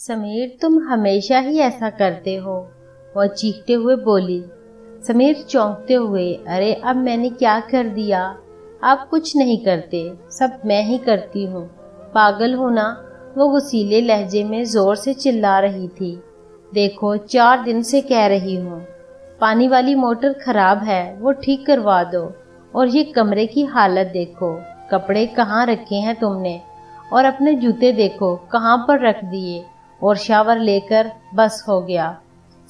سمیر تم ہمیشہ ہی ایسا کرتے ہو، وہ چیختے ہوئے بولی۔ سمیر چونکتے ہوئے، ارے اب میں نے کیا کر دیا؟ آپ کچھ نہیں کرتے، سب میں ہی کرتی ہوں، پاگل ہو نا؟ وہ غصیلے لہجے میں زور سے چلا رہی تھی۔ دیکھو 4 دن سے کہہ رہی ہوں، پانی والی موٹر خراب ہے، وہ ٹھیک کروا دو، اور یہ کمرے کی حالت دیکھو، کپڑے کہاں رکھے ہیں تم نے، اور اپنے جوتے دیکھو کہاں پر رکھ دیے، اور شاور لے کر بس ہو گیا۔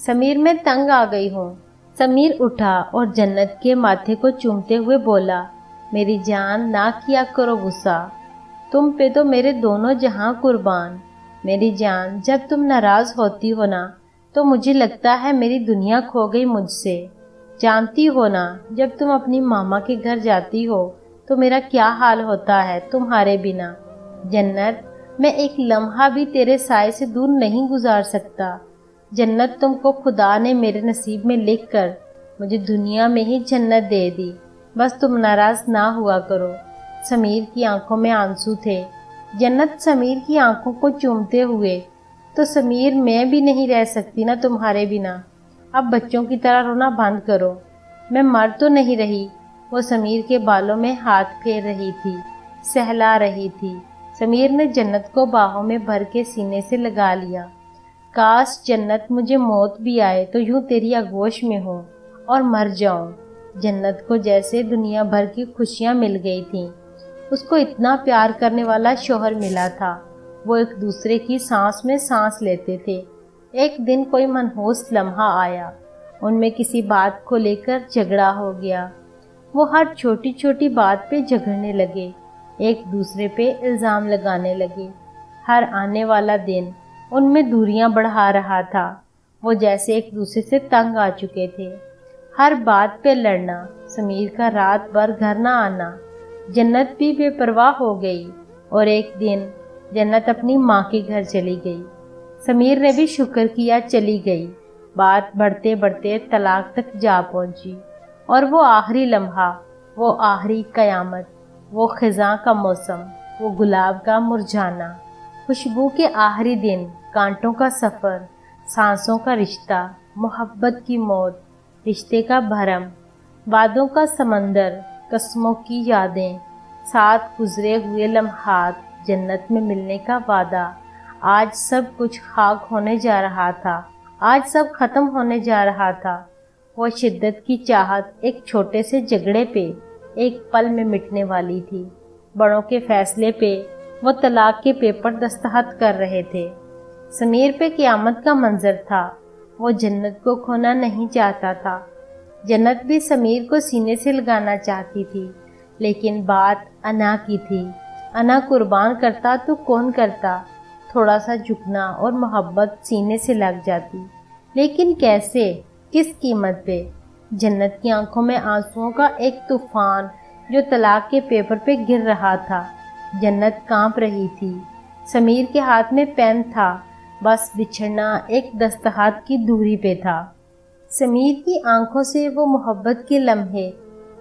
سمیر میں تنگ آ گئی ہوں۔ سمیر اٹھا اور جنت کے ماتھے کو چومتے ہوئے بولا، میری جان نہ کیا کرو غصہ، تم پہ تو میرے دونوں جہاں قربان۔ میری جان جب تم ناراض ہوتی ہو نا تو مجھے لگتا ہے میری دنیا کھو گئی مجھ سے۔ جانتی ہو نا جب تم اپنی ماما کے گھر جاتی ہو تو میرا کیا حال ہوتا ہے تمہارے بنا۔ جنت میں ایک لمحہ بھی تیرے سائے سے دور نہیں گزار سکتا۔ جنت تم کو خدا نے میرے نصیب میں لکھ کر مجھے دنیا میں ہی جنت دے دی، بس تم ناراض نہ ہوا کرو۔ سمیر کی آنکھوں میں آنسو تھے۔ جنت سمیر کی آنکھوں کو چومتے ہوئے، تو سمیر میں بھی نہیں رہ سکتی نا تمہارے بنا، اب بچوں کی طرح رونا بند کرو۔ میں مر تو نہیں رہی۔ وہ سمیر کے بالوں میں ہاتھ پھیر رہی تھی، سہلا رہی تھی۔ سمیر نے جنت کو باہوں میں بھر کے سینے سے لگا لیا۔ کاش جنت مجھے موت بھی آئے تو یوں تیری آغوش میں ہوں اور مر جاؤں۔ جنت کو جیسے دنیا بھر کی خوشیاں مل گئی تھیں، اس کو اتنا پیار کرنے والا شوہر ملا تھا، وہ ایک دوسرے کی سانس میں سانس لیتے تھے۔ ایک دن کوئی منحوس لمحہ آیا، ان میں کسی بات کو لے کر جھگڑا ہو گیا۔ وہ ہر چھوٹی چھوٹی بات پہ جھگڑنے لگے، ایک دوسرے پہ الزام لگانے لگے۔ ہر آنے والا دن ان میں دوریاں بڑھا رہا تھا، وہ جیسے ایک دوسرے سے تنگ آ چکے تھے۔ ہر بات پہ لڑنا، سمیر کا رات بھر گھر نہ آنا۔ جنت بھی بے پرواہ ہو گئی، اور ایک دن جنت اپنی ماں کے گھر چلی گئی۔ سمیر نے بھی شکر کیا چلی گئی۔ بات بڑھتے بڑھتے طلاق تک جا پہنچی، اور وہ آخری لمحہ، وہ آخری قیامت، وہ خزاں کا موسم، وہ گلاب کا مرجھانا، خوشبو کے آخری دن، کانٹوں کا سفر، سانسوں کا رشتہ، محبت کی موت، رشتے کا بھرم، وعدوں کا سمندر، قسموں کی یادیں، ساتھ گزرے ہوئے لمحات، جنت میں ملنے کا وعدہ۔ آج سب کچھ خاک ہونے جا رہا تھا، آج سب ختم ہونے جا رہا تھا۔ وہ شدت کی چاہت ایک چھوٹے سے جھگڑے پہ ایک پل میں مٹنے والی تھی۔ بڑوں کے فیصلے پہ وہ طلاق کے پیپر دستخط کر رہے تھے۔ سمیر پہ قیامت کا منظر تھا، وہ جنت کو کھونا نہیں چاہتا تھا۔ جنت بھی سمیر کو سینے سے لگانا چاہتی تھی، لیکن بات انا کی تھی۔ انا قربان کرتا تو کون کرتا؟ تھوڑا سا جھکنا اور محبت سینے سے لگ جاتی، لیکن کیسے؟ کس قیمت پہ؟ جنت کی آنکھوں میں آنسوؤں کا ایک طوفان جو طلاق کے پیپر پہ گر رہا تھا۔ جنت کانپ رہی تھی۔ سمیر کے ہاتھ میں پین تھا، بس بچھڑنا ایک دستخط کی دوری پہ تھا۔ سمیر کی آنکھوں سے وہ محبت کے لمحے،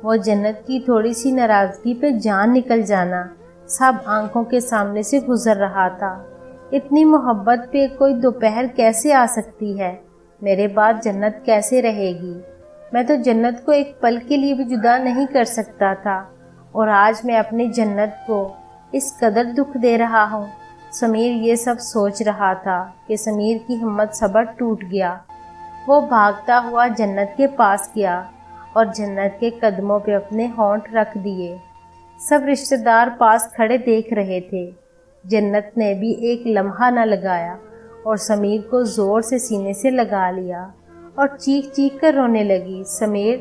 وہ جنت کی تھوڑی سی ناراضگی پہ جان نکل جانا، سب آنکھوں کے سامنے سے گزر رہا تھا۔ اتنی محبت پہ کوئی دوپہر کیسے آ سکتی ہے؟ میرے بعد جنت کیسے رہے گی؟ میں تو جنت کو ایک پل کے لیے بھی جدا نہیں کر سکتا تھا، اور آج میں اپنی جنت کو اس قدر دکھ دے رہا ہوں۔ سمیر یہ سب سوچ رہا تھا کہ سمیر کی ہمت صبر ٹوٹ گیا۔ وہ بھاگتا ہوا جنت کے پاس گیا اور جنت کے قدموں پہ اپنے ہونٹ رکھ دیے۔ سب رشتہ دار پاس کھڑے دیکھ رہے تھے۔ جنت نے بھی ایک لمحہ نہ لگایا اور سمیر کو زور سے سینے سے لگا لیا اور چیخ چیخ کر رونے لگی، سمیر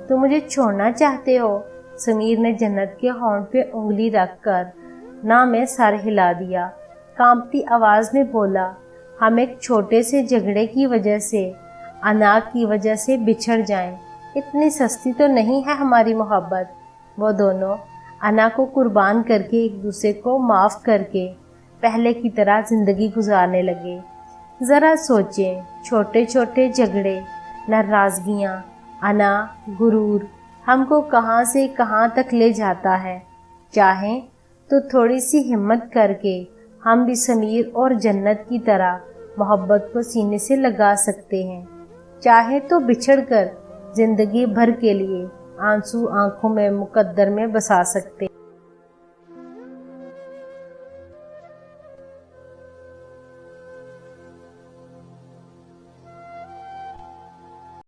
تم مجھے چھوڑنا چاہتے ہو؟ سمیر نے جنت کے ہونٹ پہ انگلی رکھ کر نہ میں سر ہلا دیا، کانپتی آواز میں بولا، ہم ایک چھوٹے سے جھگڑے کی وجہ سے، انا کی وجہ سے بچھڑ جائیں، اتنی سستی تو نہیں ہے ہماری محبت۔ وہ دونوں انا کو قربان کر کے ایک دوسرے کو معاف کر کے پہلے کی طرح زندگی گزارنے لگے۔ ذرا سوچیں، چھوٹے چھوٹے جھگڑے، ناراضگیاں، انا، غرور ہم کو کہاں سے کہاں تک لے جاتا ہے۔ چاہیں تو تھوڑی سی ہمت کر کے ہم بھی سمیر اور جنت کی طرح محبت کو سینے سے لگا سکتے ہیں، چاہے تو بچھڑ کر زندگی بھر کے لیے آنسو آنکھوں میں مقدر میں بسا سکتے